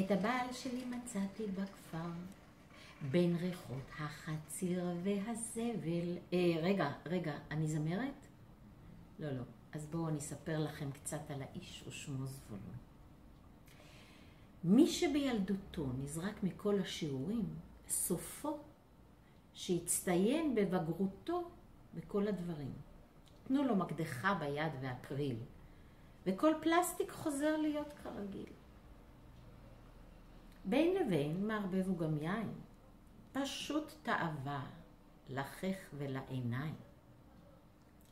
את הבעל שלי מצאתי בכפר, בין ריחות החציר והזבל. רגע, אני זמרת? לא. אז בואו אני אספר לכם קצת על האיש ושמו זבולון. מי שבילדותו נזרק מכל השיעורים, סופו שהצטיין בבגרותו בכל הדברים. תנו לו מקדחה ביד ואקריל, וכל פלסטיק חוזר להיות כרגיל. בין לבין מערבב הוא גם יין, פשוט תאווה לחך ולעיניים.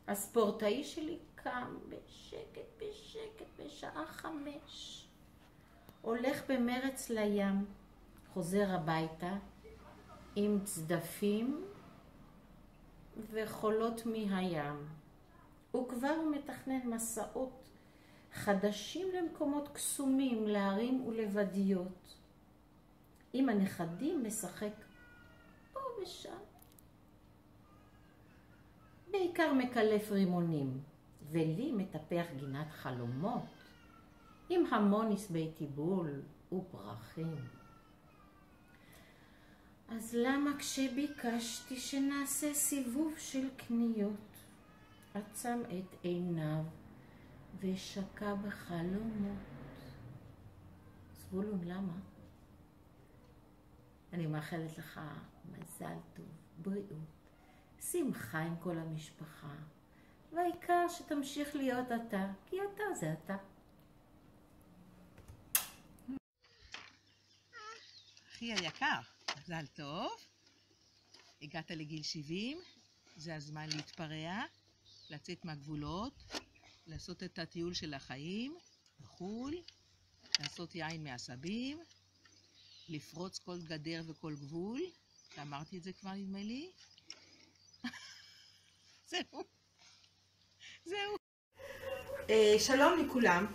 הספורטאי שלי קם בשקט בשעה 5, הולך במרץ לים, חוזר הביתה עם צדפים וחולות מהים. הוא כבר מתכנן מסעות חדשים למקומות קסומים, להרים ולוודיות. עם הנכדים משחק פה ושם. בעיקר מקלף רימונים, ולי מטפח גינת חלומות, עם המון עשבי טיבול ופרחים. אז למה כשביקשתי שנעשה סיבוב של קניות, עצם את עיניו ושקע בחלומות? זבולון, למה? אני מאחלת לך מזל טוב, בריאות, שמחה עם כל המשפחה, והעיקר שתמשיך להיות אתה, כי אתה זה אתה. אחי היקר, מזל טוב. הגעת לגיל 70, זה הזמן להתפרע, לצאת מהגבולות, לעשות את הטיול של החיים בחול, לעשות יין מעשבים, לפרוץ כל גדר וכל גבול, שאמרתי את זה כבר נדמה לי. זהו. שלום לכולם,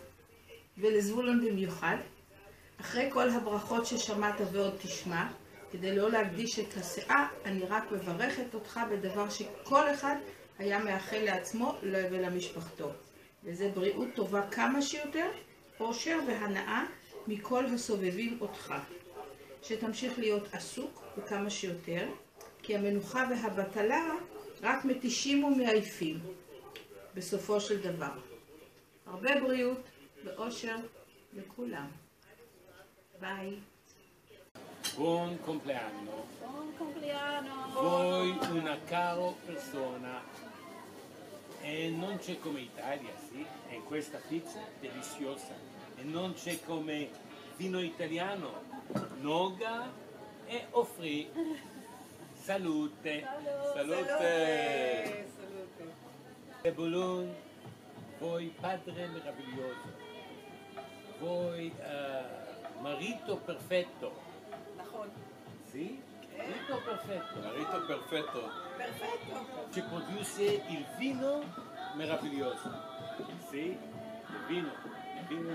ולזבולון במיוחד. אחרי כל הברכות ששמעת ועוד תשמע, כדי לא להקדיש את הסאה, אני רק מברכת אותך בדבר שכל אחד היה מאחל לעצמו ולמשפחתו. וזה בריאות טובה כמה שיותר, אושר והנאה מכל הסובבים אותך. שתמשיך להיות עסוק וכמה שיותר, כי המנוחה והבטלה רק מתישים ומעייפים בסופו של דבר. הרבה בריאות ואושר לכולם. ביי. Buon compleanno. Buon compleanno. Voi una caro persona. E non c'è come Italia, sì? E questa pizza deliziosa. E non c'è come vino italiano, Noga e Ofri. Salute. Salute. Zebulun, voi padre meraviglioso. Voi marito perfetto. Sì? Marito perfetto. Marito perfetto. Perfetto. Ci produce il vino meraviglioso. Sì? Il vino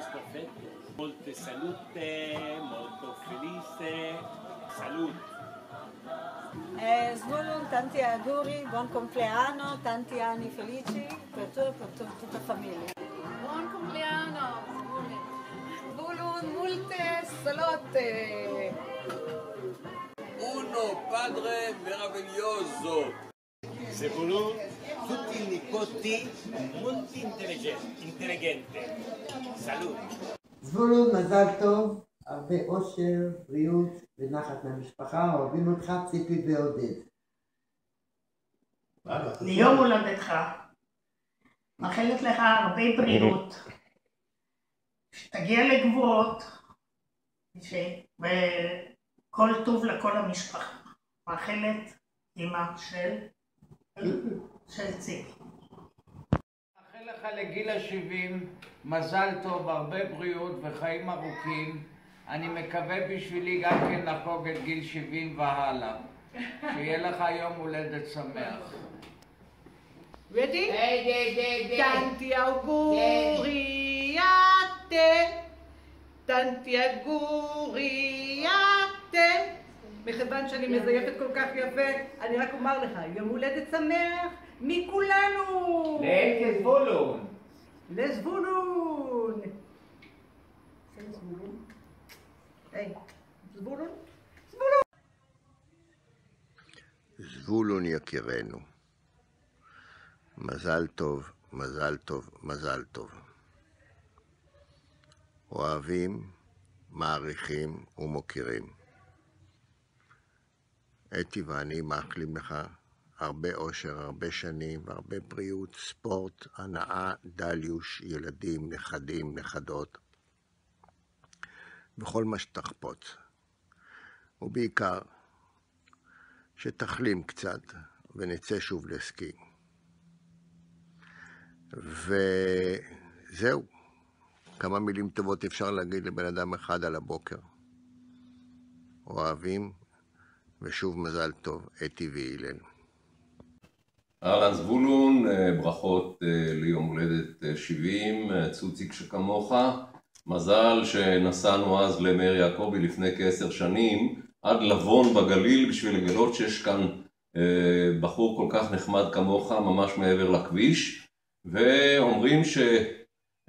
è perfetto. Molte salute, molto felice. Salute. Zvolon, tanti auguri, buon compleanno, tanti anni felici per tutta la famiglia. Buon compleanno, Zvolon, molte salute. Uno padre meraviglioso. Zebulun, tutti i nipoti molto intelligenti. Salute. זבולון, מזל טוב, הרבה אושר, בריאות ונחת מהמשפחה, אוהבים אותך, ציפי ועודד. ליום הולדתך, מאחלת לך הרבה בריאות, שתגיע לגבורות, וכל טוב לכל המשפחה. מאחלת אמא של ציפי. מאחל לך לגיל ה-70, מזל טוב, הרבה בריאות וחיים ארוכים. אני מקווה בשבילי גם כן לחגוג את גיל 70 והלאה. שיהיה לך יום הולדת שמח. Ready? Tanti auguri a te. Tanti auguri a te. מכיוון שאני מזייפת כל כך יפה, אני רק אומר לך, יום הולדת שמח מכולנו! לזבולון! לזבולון! היי, זבולון? זבולון יקירנו, מזל טוב, מזל טוב, מזל טוב. אוהבים, מעריכים ומוקירים. אתי ואני מאחלים לך הרבה אושר, הרבה שנים והרבה בריאות, ספורט, הנאה, דליוש, ילדים, נכדים, נכדות, וכל מה שתחפוץ. ובעיקר, שתחלים קצת ונצא שוב לסקי. וזהו. כמה מילים טובות אפשר להגיד לבן אדם אחד על הבוקר. אוהבים, ושוב מזל טוב, אתי והילל. אהלן זבולון, ברכות ליום הולדת 70, צוציק שכמוך. מזל שנסענו אז למאיר יעקבי לפני כ10 שנים, עד לבון בגליל בשביל לגלות שיש כאן בחור כל כך נחמד כמוך, ממש מעבר לכביש. ואומרים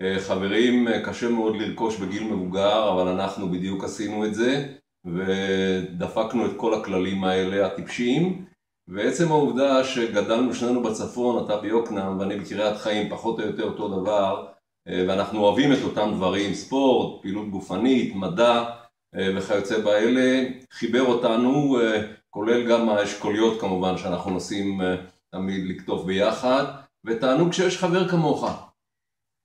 שחברים קשה מאוד לרכוש בגיל מבוגר, אבל אנחנו בדיוק עשינו את זה, ודפקנו את כל הכללים האלה הטיפשיים. ועצם העובדה שגדלנו שנינו בצפון, אתה ביוקנעם ואני בקריית חיים, פחות או יותר אותו דבר, ואנחנו אוהבים את אותם דברים, ספורט, פעילות גופנית, מדע וכיוצא באלה, חיבר אותנו, כולל גם האשכוליות כמובן שאנחנו נוסעים תמיד לכתוב ביחד, ותענוג שיש חבר כמוך.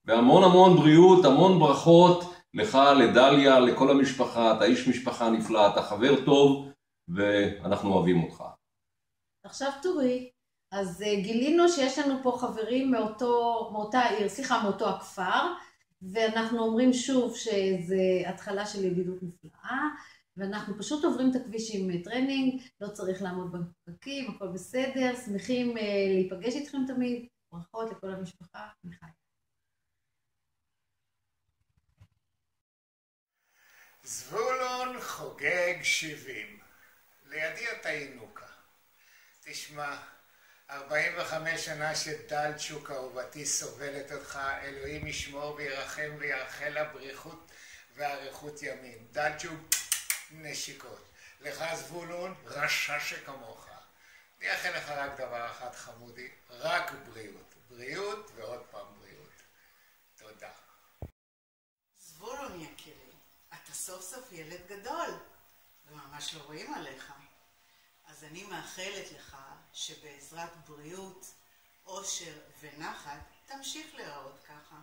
והמון המון בריאות, המון ברכות לך, לדליה, לכל המשפחה, אתה איש משפחה נפלא, אתה חבר טוב ואנחנו אוהבים אותך. עכשיו תורי, אז גילינו שיש לנו פה חברים מאותה עיר, מאותו הכפר, ואנחנו אומרים שוב שזה התחלה של ידידות נפלאה, ואנחנו פשוט עוברים את הכביש עם טרנינג, לא צריך לעמוד בפקקים, הכל בסדר, שמחים להיפגש איתכם תמיד, ברכות לכל המשפחה, מיכאל. זבולון חוגג 70, לידי אתה ינוקה. תשמע, 45 שנה שדלצ'וק אהובתי סובלת אותך, אלוהים ישמור וירחם ויאחל לה בריחות ואריכות ימים. דלצ'וק נשיקות. לך זבולון רשע שכמוך. אני אאחל לך רק דבר אחד חמודי, רק בריאות. בריאות ועוד פעם בריאות. תודה. זבולון יקירי, אתה סוף סוף ילד גדול, וממש לא רואים עליך. אז אני מאחלת לך שבעזרת בריאות, אושר ונחת תמשיך להיראות ככה.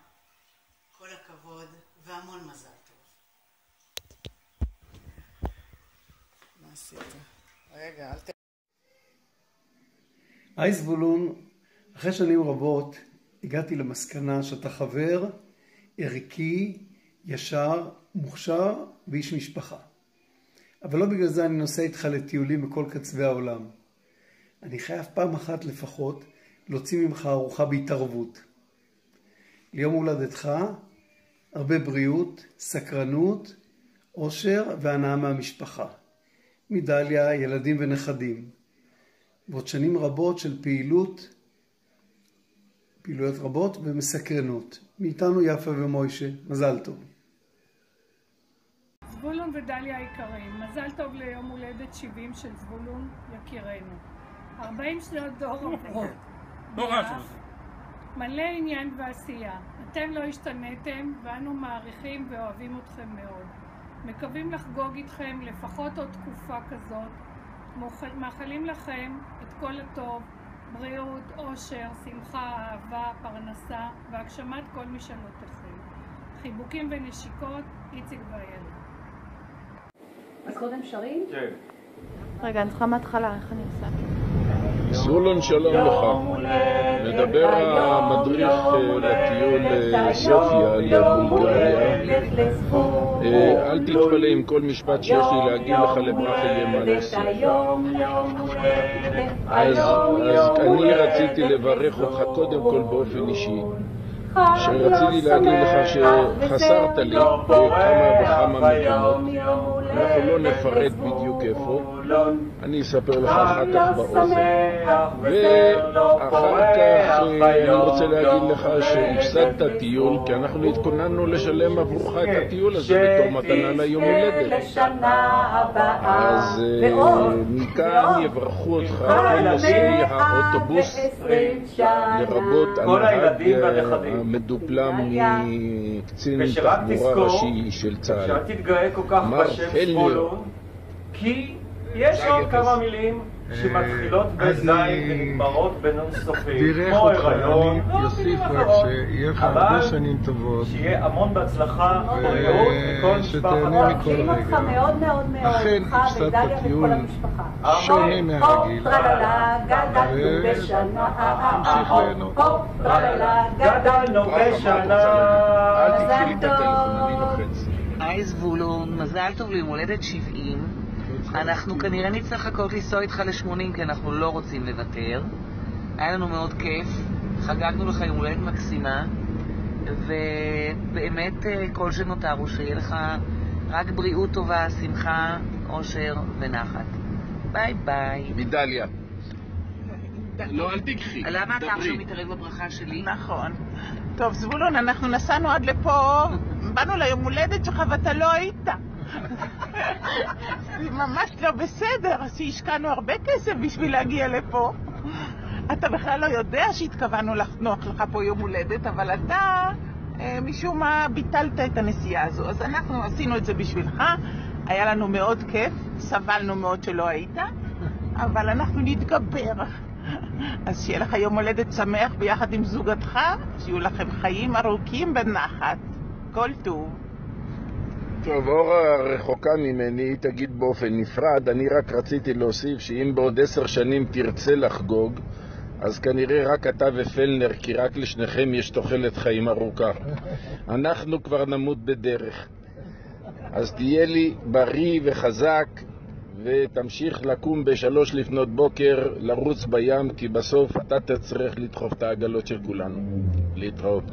כל הכבוד והמון מזל טוב. מה עשית? רגע, אל ת... היי זבולון, אחרי שנים רבות הגעתי למסקנה שאתה חבר ערכי, ישר, מוכשר ואיש משפחה. אבל לא בגלל זה אני נוסע איתך לטיולים בכל קצווי העולם. אני חייב פעם אחת לפחות להוציא ממך ארוחה בהתערבות. ליום הולדתך, הרבה בריאות, סקרנות, אושר והנאה מהמשפחה. מדליה, ילדים ונכדים. ועוד שנים רבות של פעילויות רבות ומסקרנות. מאיתנו יפה ומוישה, מזל טוב. זבולון ודליה היקרים, מזל טוב ליום הולדת 70 של זבולון יקירנו. 40 שנות דור עובד. מלא עניין ועשייה. אתם לא השתנתם ואנו מעריכים ואוהבים אתכם מאוד. מקווים לחגוג איתכם לפחות עוד תקופה כזאת. מאחלים לכם את כל הטוב, בריאות, אושר, שמחה, אהבה, פרנסה והגשמת כל משאלותיכם. חיבוקים ונשיקות, איציק והילד. אז קודם שרים? כן. רגע, אני צריכה מההתחלה, איך אני עושה? זבולון שלום לך. מדבר המדריך לטיול סופיה לבולגריה. אל תתפלא עם כל משפט שיש לי להגיד לך לברכה יהיה מה לעשות. אז אני רציתי לברך אותך קודם כל באופן אישי שרציתי להגיד לך שחסרת לי בכמה וכמה מקומות. אנחנו לא נפרט בדיוק איפה, אני אספר לך אחר כך באוזן. ואחר כך אני רוצה להגיד לך שהפסדת טיול, כי אנחנו התכוננו לשלם עבורך את הטיול הזה בתור מתנה ליום הולדת. אז מכאן יברכו אותך כל נוסעי האוטובוס, לרבות הנהג המדופלם מקצין תחבורה ראשי של צה"ל, מר פלנר. כי יש עוד כמה מילים שמתחילות בזין ונגמרות בנון סופי, כמו הריון, אני אוסיף רק שיהיה לך הרבה שנים טובות, שיהיה המון בהצלחה, בריאות מכל משפחה. אוהבים אותך מאוד מאוד מאוד, אכן הפסדת טיול שונה מהרגיל, ותמשיך ליהנות. גדלנו בשנה. אל תקחי לי את הטלפון, אני לוחץ. היי זבולון, מזל טוב ליום הולדת 70. אנחנו כנראה נצטרך לחכות לנסוע איתך ל-80 כי אנחנו לא רוצים לוותר. היה לנו מאוד כיף, חגגנו לך יום הולדת מקסימה, ובאמת כל שנותר הוא שיהיה לך רק בריאות טובה, שמחה, אושר ונחת. ביי ביי. מדליה. לא, אל תקחי. למה אתה עכשיו מתערב בברכה שלי? נכון. טוב זבולון, אנחנו נסענו עד לפה, באנו ליום הולדת שלך ואתה לא היית. זה ממש לא בסדר, שהשקענו הרבה כסף בשביל להגיע לפה. אתה בכלל לא יודע שהתכוונו לחנוך לך פה יום הולדת, אבל אתה משום מה ביטלת את הנסיעה הזו. אז אנחנו עשינו את זה בשבילך, היה לנו מאוד כיף, סבלנו מאוד שלא היית, אבל אנחנו נתגבר. אז שיהיה לך יום הולדת שמח ביחד עם זוגתך, שיהיו לכם חיים ארוכים בנחת. כל טוב. טוב, אורה רחוקה ממני, תגיד באופן נפרד, אני רק רציתי להוסיף שאם בעוד 10 שנים תרצה לחגוג, אז כנראה רק אתה ופלנר, כי רק לשניכם יש תוחלת חיים ארוכה. אנחנו כבר נמות בדרך. אז תהיה לי בריא וחזק, ותמשיך לקום ב3 לפנות בוקר, לרוץ בים, כי בסוף אתה תצטרך לדחוף את העגלות של כולנו. להתראות.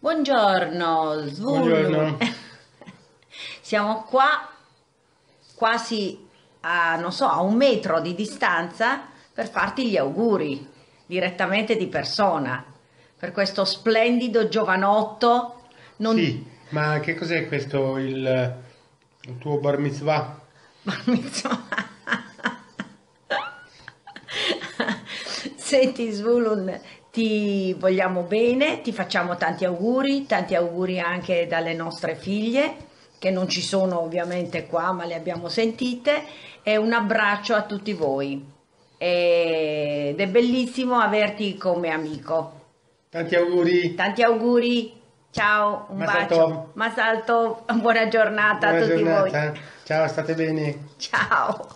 Buongiorno, Zvulu. Buongiorno. Siamo qua quasi a, non so, a 1 metro di distanza per farti gli auguri direttamente di persona per questo splendido giovanotto. Sì, ma che cos'è questo, il tuo bar mitzvah? Bar mitzvah. Senti Zvulun, ti vogliamo bene, ti facciamo tanti auguri anche dalle nostre figlie, che non ci sono ovviamente qua, ma le abbiamo sentite, e un abbraccio a tutti voi. Ed è bellissimo averti come amico. Tanti auguri. Tanti auguri, ciao, un Mazal bacio. tov. Mazal tov, buona giornata Buona a tutti giornata. voi. Ciao, state bene. Ciao.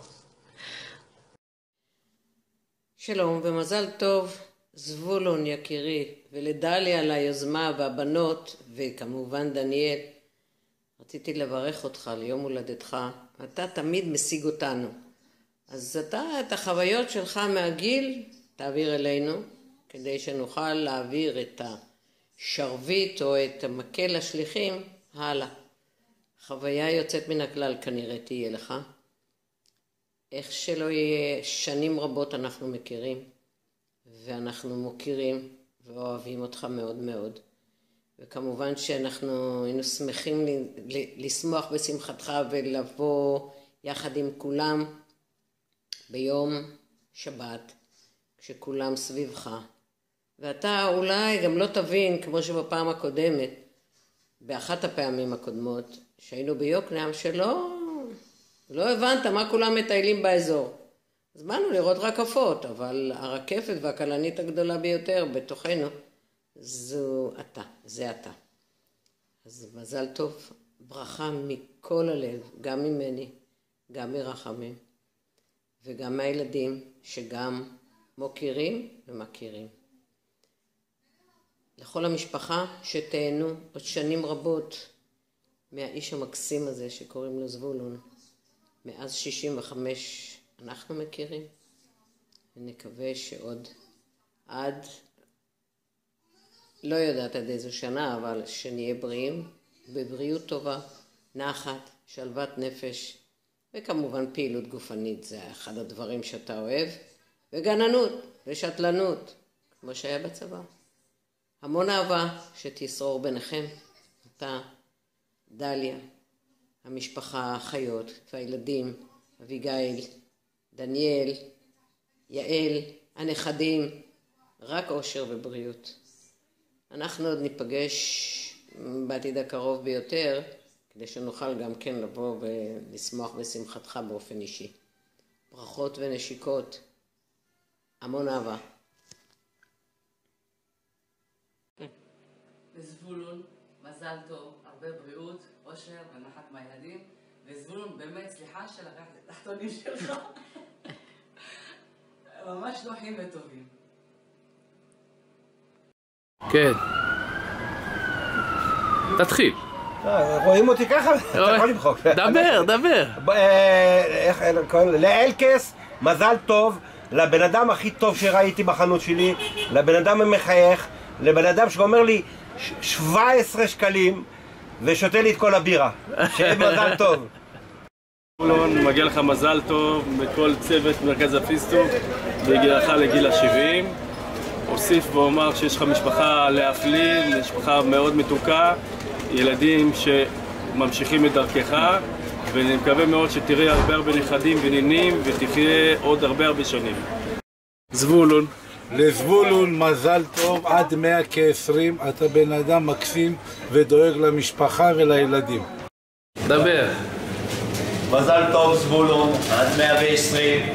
שלום ומזל טוב, זבולון יקירי. ולדליה על היוזמה והבנות, וכמובן דניאל, רציתי לברך אותך ליום הולדתך. אתה תמיד משיג אותנו. אז אתה את החוויות שלך מהגיל תעביר אלינו, כדי שנוכל להעביר את השרביט או את המקל השליחים הלאה. חוויה יוצאת מן הכלל כנראה תהיה לך. איך שלא יהיה, שנים רבות אנחנו מכירים, ואנחנו מוקירים ואוהבים אותך מאוד מאוד. וכמובן שאנחנו היינו שמחים לשמוח בשמחתך ולבוא יחד עם כולם ביום שבת, כשכולם סביבך. ואתה אולי גם לא תבין, כמו שבפעם הקודמת, באחת הפעמים הקודמות, שהיינו ביוקנעם, לא הבנת מה כולם מטיילים באזור. אז באנו לראות רקפות, אבל הרקפת והכלנית הגדולה ביותר בתוכנו, זה אתה. אז מזל טוב, ברכה מכל הלב, גם ממני, גם מרחמים, וגם מהילדים שגם מוקירים ומכירים. לכל המשפחה שתהנו עוד שנים רבות מהאיש המקסים הזה שקוראים לו זבולון. מאז 65 אנחנו מכירים, ונקווה שעוד עד, לא יודעת עד איזו שנה, אבל שנהיה בריאים, בבריאות טובה, נחת, שלוות נפש, וכמובן פעילות גופנית, זה אחד הדברים שאתה אוהב, וגננות ושתלנות, כמו שהיה בצבא. המון אהבה שתשרור ביניכם, אתה, דליה, המשפחה, האחיות והילדים, אביגיל, דניאל, יעל, הנכדים, רק אושר ובריאות. אנחנו עוד ניפגש בעתיד הקרוב ביותר, כדי שנוכל גם כן לבוא ולשמוח בשמחתך באופן אישי. ברכות ונשיקות, המון אהבה. וזבולון, מזל טוב, הרבה בריאות, אושר ונחת מהילדים. וזבולון, באמת, סליחה שלקחת את התחתונים שלך. ממש נוחים וטובים. כן. תתחיל. רואים אותי ככה? אתה יכול למחוק. דבר. לאלקס, מזל טוב, לבן אדם הכי טוב שראיתי בחנות שלי, לבן אדם המחייך, לבן אדם שאומר לי 17 שקלים ושותה לי את כל הבירה. שיהיה מזל טוב. מגיע לך מזל טוב מכל צוות מרכז הפיסטוק והגיעך לגיל ה-70. אוסיף ואומר שיש לך משפחה להפליא, משפחה מאוד מתוקה, ילדים שממשיכים את דרכך, ואני מקווה מאוד שתראה הרבה נכדים ונינים ותחיה עוד הרבה שנים. זבולון. לזבולון מזל טוב עד 120, אתה בן אדם מקסים ודואג למשפחה ולילדים. דבר. מזל טוב זבולון עד 120,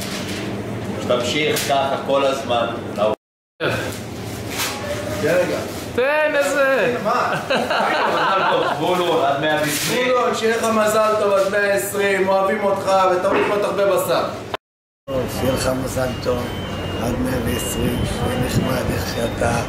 שתמשיך ככה כל הזמן. תן איזה! מזל טוב זבולון עד 120. זבולון, שיהיה לך מזל טוב עד 120, אוהבים אותך ותמיד לקנות הרבה בשר. שיהיה לך מזל טוב עד 120, שיהיה נחמד איך שאתה